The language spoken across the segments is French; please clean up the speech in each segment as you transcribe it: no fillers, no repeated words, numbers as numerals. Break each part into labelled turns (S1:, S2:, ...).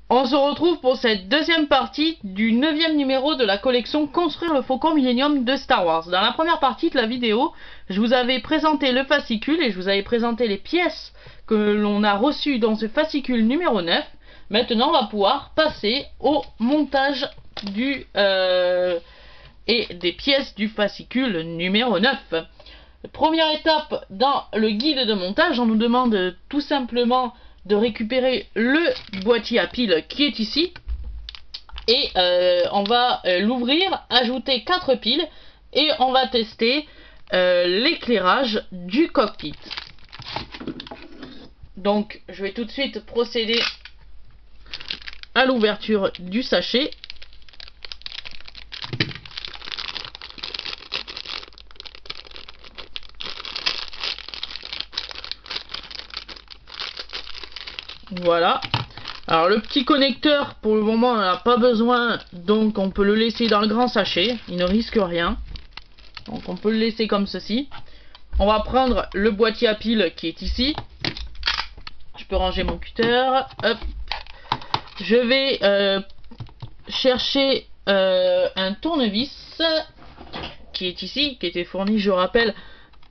S1: On se retrouve pour cette deuxième partie du 9e numéro de la collection Construire le Faucon Millenium de Star Wars. Dans la première partie de la vidéo, je vous avais présenté le fascicule et je vous avais présenté les pièces que l'on a reçues dans ce fascicule numéro 9. Maintenant, on va pouvoir passer au montage et des pièces du fascicule numéro 9. Première étape dans le guide de montage, on nous demande tout simplement de récupérer le boîtier à piles qui est ici et on va l'ouvrir, ajouter 4 piles et on va tester l'éclairage du cockpit. Donc je vais tout de suite procéder à l'ouverture du sachet. Voilà. Alors le petit connecteur, pour le moment, on n'en a pas besoin, donc on peut le laisser dans le grand sachet. Il ne risque rien. Donc on peut le laisser comme ceci. On va prendre le boîtier à piles qui est ici. Je peux ranger mon cutter. Hop. Je vais chercher un tournevis qui est ici, qui était fourni, je rappelle,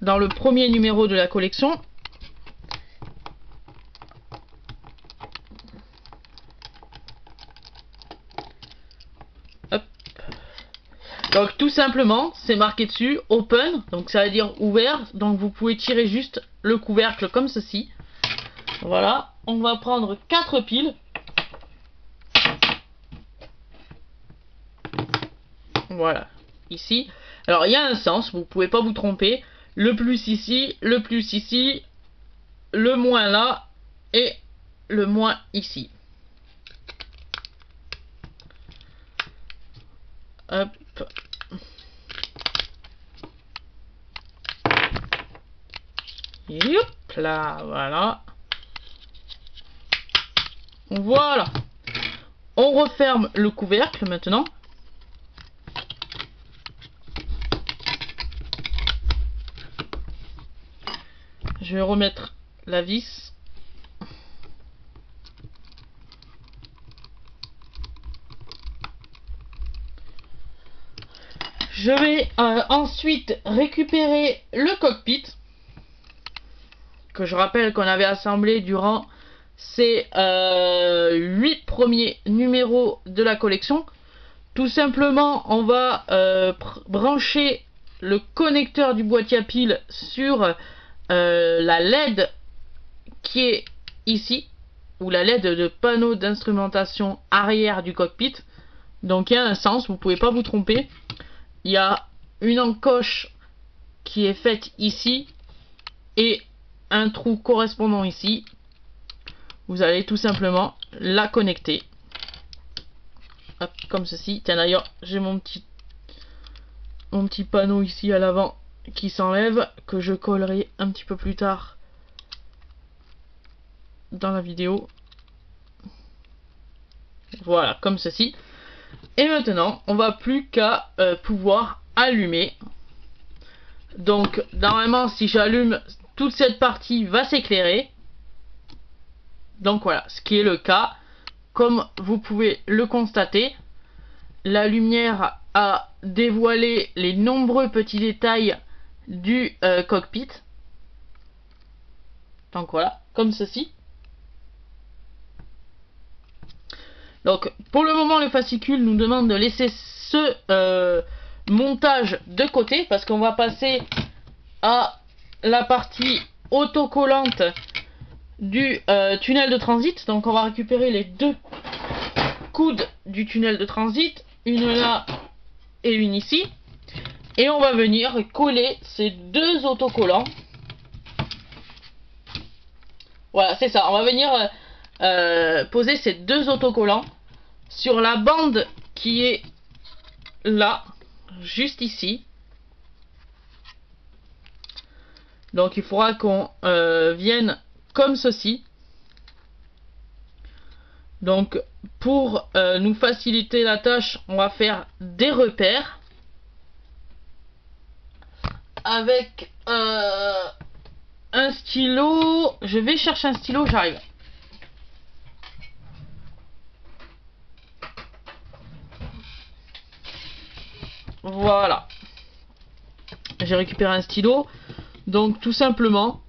S1: dans le premier numéro de la collection. Donc tout simplement, c'est marqué dessus open, donc ça veut dire ouvert, donc vous pouvez tirer juste le couvercle comme ceci. Voilà, on va prendre 4 piles. Voilà, ici. Alors il y a un sens, vous pouvez pas vous tromper. Le plus ici, le plus ici, le moins là et le moins ici. Hop. Youp là, voilà. Voilà. On referme le couvercle maintenant. Je vais remettre la vis. Je vais ensuite récupérer le cockpit, que je rappelle qu'on avait assemblé durant ces 8 premiers numéros de la collection. Tout simplement, on va brancher le connecteur du boîtier à piles sur la LED qui est ici, ou la LED de panneau d'instrumentation arrière du cockpit. Donc il y a un sens, vous pouvez pas vous tromper. Il y a une encoche qui est faite ici et un trou correspondant ici. Vous allez tout simplement la connecter. Hop, comme ceci. Tiens, d'ailleurs, j'ai mon petit panneau ici à l'avant qui s'enlève, que je collerai un petit peu plus tard dans la vidéo. Voilà, comme ceci. Et maintenant, on va plus qu'à pouvoir allumer. Donc, normalement, si j'allume, toute cette partie va s'éclairer. Donc voilà, ce qui est le cas. Comme vous pouvez le constater, la lumière a dévoilé les nombreux petits détails du cockpit. Donc voilà, comme ceci. Donc pour le moment, le fascicule nous demande de laisser ce montage de côté, parce qu'on va passer à la partie autocollante du tunnel de transit. Donc on va récupérer les 2 coudes du tunnel de transit, une là et une ici, et on va venir coller ces 2 autocollants. Voilà, c'est ça, on va venir poser ces 2 autocollants sur la bande qui est là, juste ici. Donc il faudra qu'on vienne comme ceci. Donc pour nous faciliter la tâche, on va faire des repères avec un stylo. Je vais chercher un stylo, j'arrive. Voilà. J'ai récupéré un stylo. Donc tout simplement,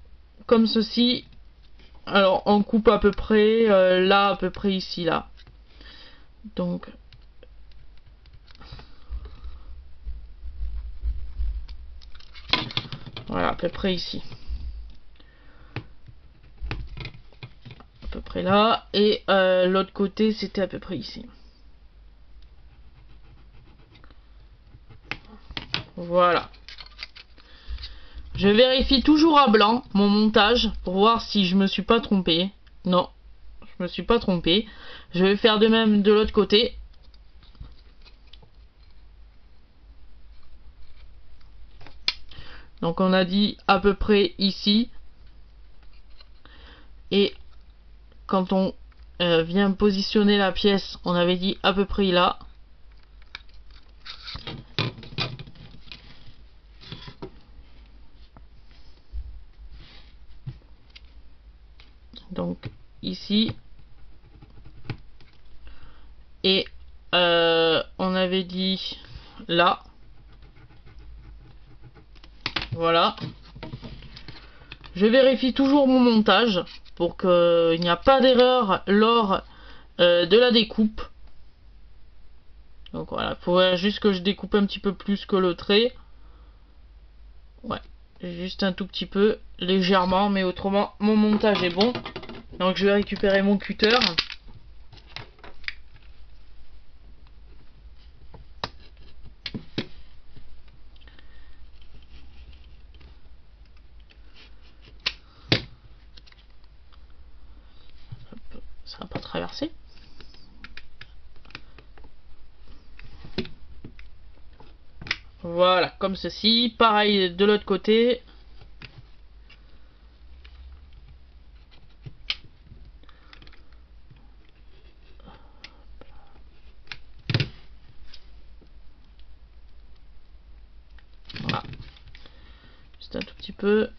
S1: comme ceci. Alors on coupe à peu près là, à peu près ici, là. Donc voilà, à peu près ici. À peu près là. Et l'autre côté, c'était à peu près ici. Voilà. Je vérifie toujours à blanc mon montage pour voir si je me suis pas trompé. Non, je me suis pas trompé. Je vais faire de même de l'autre côté. Donc on a dit à peu près ici. Et quand on vient positionner la pièce, on avait dit à peu près là. Donc ici. Et on avait dit là. Voilà. Je vérifie toujours mon montage pour qu'il n'y a pas d'erreur lors de la découpe. Donc voilà, il faut juste que je découpe un petit peu plus que le trait. Ouais, juste un tout petit peu, légèrement, mais autrement, mon montage est bon. Donc je vais récupérer mon cutter. Ça va pas traverser. Voilà, comme ceci. Pareil de l'autre côté. Voilà. Juste un tout petit peu.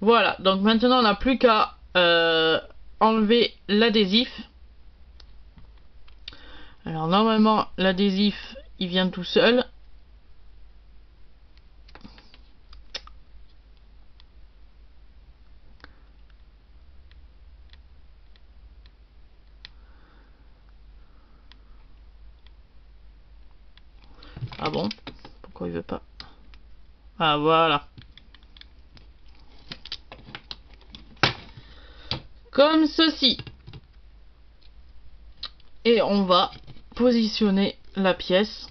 S1: Voilà, donc maintenant on n'a plus qu'à enlever l'adhésif. Alors normalement l'adhésif il vient tout seul. Ah bon? Pourquoi il veut pas? Ah voilà. Comme ceci. Et on va positionner la pièce.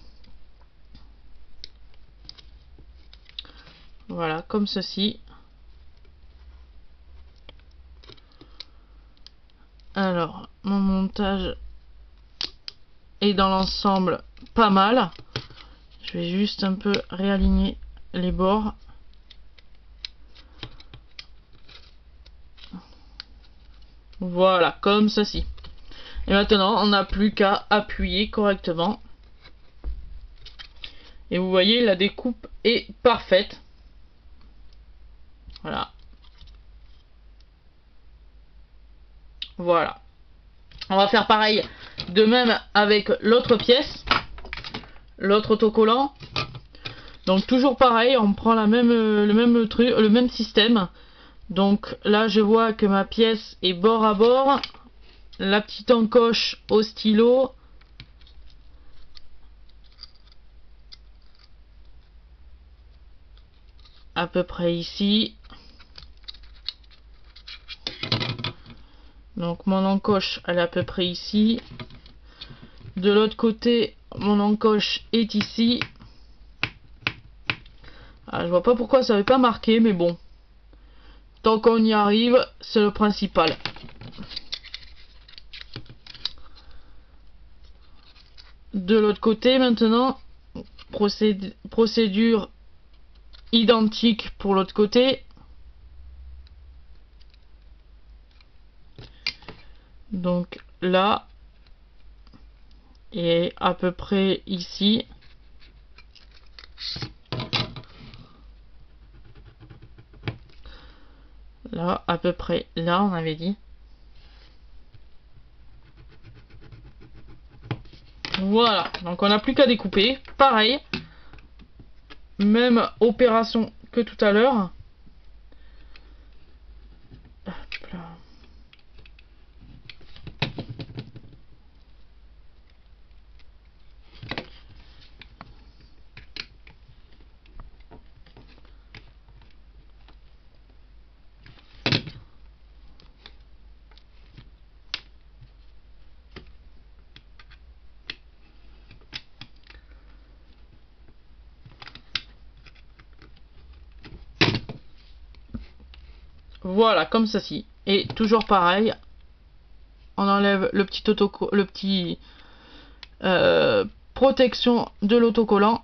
S1: Voilà, comme ceci. Alors, mon montage est dans l'ensemble pas mal. Je vais juste un peu réaligner les bords. Voilà, comme ceci. Et maintenant, on n'a plus qu'à appuyer correctement. Et vous voyez, la découpe est parfaite. Voilà. Voilà. On va faire pareil de même avec l'autre pièce. L'autre autocollant. Donc toujours pareil, on prend le même truc, le même système. Donc là, je vois que ma pièce est bord à bord. La petite encoche au stylo. À peu près ici. Donc mon encoche, elle est à peu près ici. De l'autre côté, mon encoche est ici. Ah, je vois pas pourquoi ça n'avait pas marqué, mais bon. Tant qu'on y arrive, c'est le principal. De l'autre côté maintenant, procédure identique pour l'autre côté. Donc là, et à peu près ici. Là, à peu près là, on avait dit. Voilà, donc on n'a plus qu'à découper. Pareil, même opération que tout à l'heure. Voilà, comme ceci. Et toujours pareil, on enlève le petit protection de l'autocollant.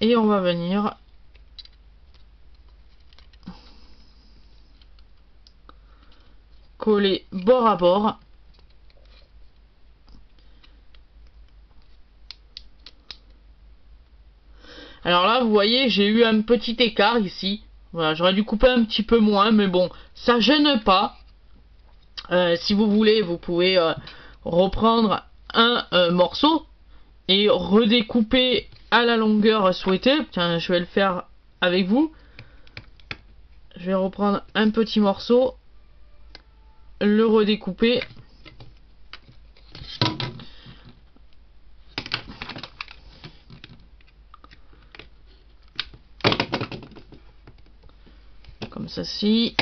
S1: Et on va venir coller bord à bord. Alors là, vous voyez, j'ai eu un petit écart ici. Voilà, j'aurais dû couper un petit peu moins, mais bon, ça gêne pas. Si vous voulez, vous pouvez reprendre un morceau et redécouper à la longueur souhaitée. Tiens, je vais le faire avec vous. Je vais reprendre un petit morceau, le redécouper. Comme ceci.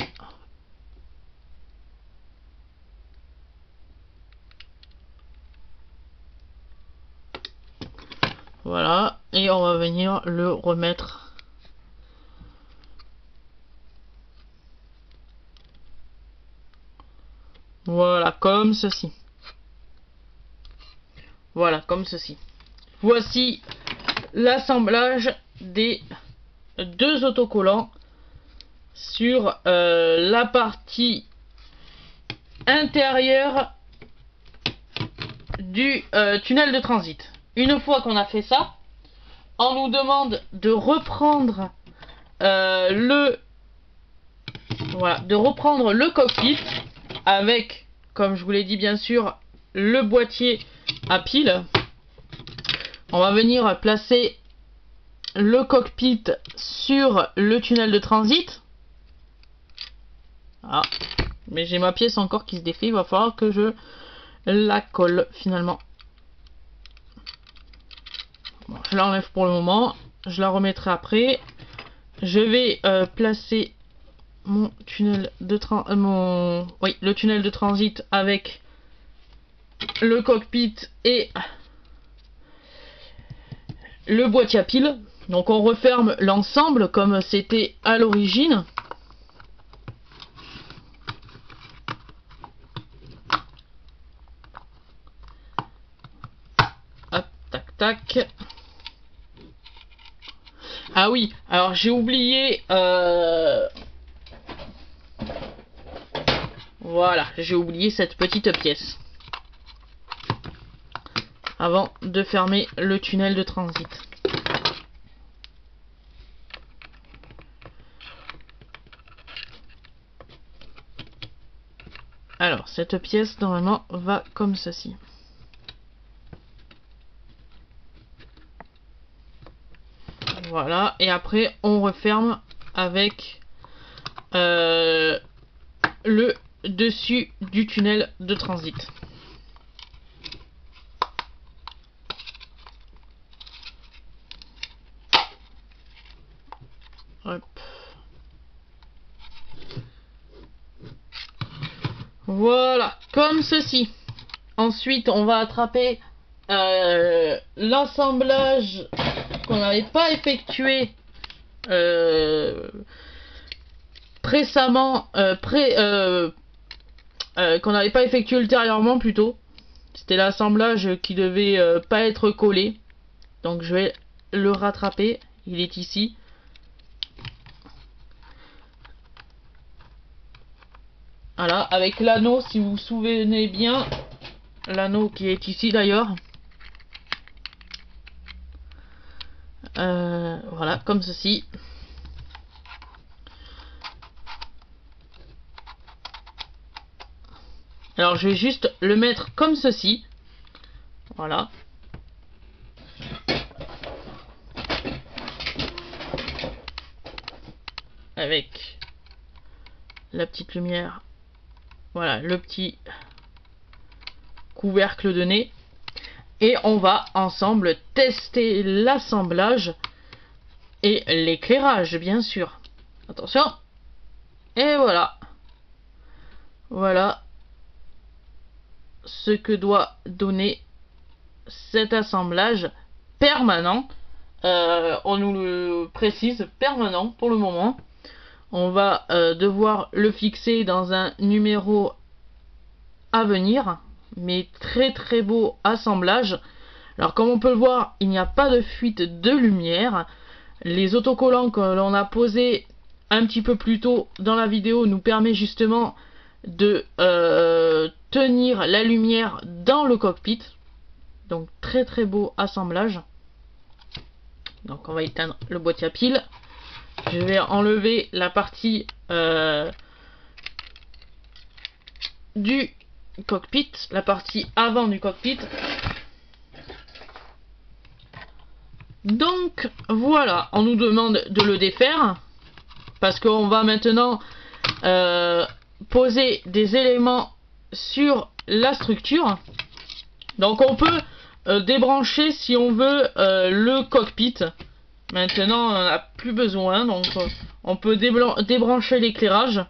S1: Voilà, et on va venir le remettre. Voilà, comme ceci. Voilà, comme ceci. Voici l'assemblage des deux autocollants sur la partie intérieure du tunnel de transit. Une fois qu'on a fait ça, on nous demande de reprendre le cockpit avec, comme je vous l'ai dit bien sûr, le boîtier à piles. On va venir placer le cockpit sur le tunnel de transit. Ah, mais j'ai ma pièce encore qui se défait, il va falloir que je la colle finalement. Bon, je l'enlève pour le moment, je la remettrai après. Je vais placer mon tunnel de le tunnel de transit avec le cockpit et le boîtier à piles. Donc on referme l'ensemble comme c'était à l'origine. Hop, tac tac. Ah oui, alors j'ai oublié voilà, j'ai oublié cette petite pièce avant de fermer le tunnel de transit. Alors, cette pièce, normalement, va comme ceci. Voilà, et après, on referme avec le dessus du tunnel de transit. Hop. Voilà, comme ceci. Ensuite, on va attraper l'assemblage qu'on n'avait pas effectué précédemment, qu'on n'avait pas effectué ultérieurement plutôt. C'était l'assemblage qui devait pas être collé. Donc je vais le rattraper. Il est ici. Voilà, avec l'anneau, si vous vous souvenez bien, l'anneau qui est ici d'ailleurs. Voilà, comme ceci. Alors je vais juste le mettre comme ceci. Voilà. Avec la petite lumière. Voilà, le petit couvercle de nez. Et on va ensemble tester l'assemblage et l'éclairage, bien sûr. Attention. Et voilà. Voilà ce que doit donner cet assemblage permanent. On nous le précise, permanent pour le moment. On va devoir le fixer dans un numéro à venir, mais très très beau assemblage. Alors comme on peut le voir, il n'y a pas de fuite de lumière. Les autocollants que l'on a posés un petit peu plus tôt dans la vidéo nous permet justement de tenir la lumière dans le cockpit. Donc très très beau assemblage. Donc on va éteindre le boîtier à piles. Je vais enlever la partie du cockpit, la partie avant du cockpit. Donc voilà, on nous demande de le défaire parce qu'on va maintenant poser des éléments sur la structure. Donc on peut débrancher si on veut le cockpit. Maintenant on n'a plus besoin, donc on peut débrancher l'éclairage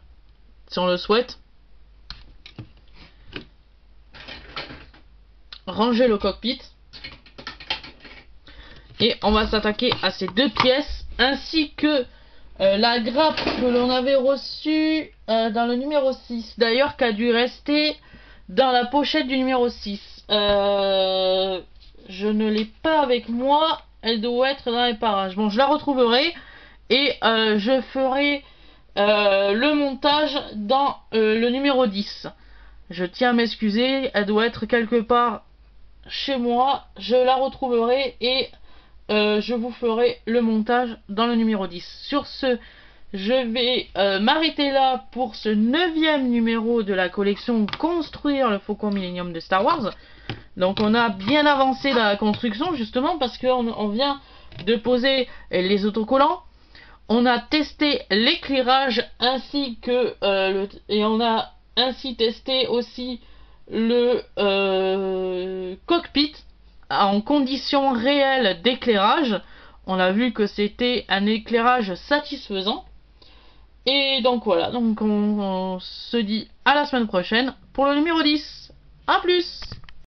S1: si on le souhaite. Ranger le cockpit. Et on va s'attaquer à ces deux pièces ainsi que la grappe que l'on avait reçue dans le numéro 6. D'ailleurs qui a dû rester dans la pochette du numéro 6. Je ne l'ai pas avec moi. Elle doit être dans les parages. Bon, je la retrouverai et je ferai le montage dans le numéro 10. Je tiens à m'excuser. Elle doit être quelque part chez moi. Je la retrouverai et je vous ferai le montage dans le numéro 10. Sur ce, je vais m'arrêter là pour ce 9e numéro de la collection Construire le Faucon Millenium de Star Wars. Donc on a bien avancé dans la construction justement parce qu'on vient de poser les autocollants. On a testé l'éclairage ainsi que et on a ainsi testé aussi le cockpit en conditions réelles d'éclairage. On a vu que c'était un éclairage satisfaisant. Et donc voilà, donc on se dit à la semaine prochaine pour le numéro 10. A plus!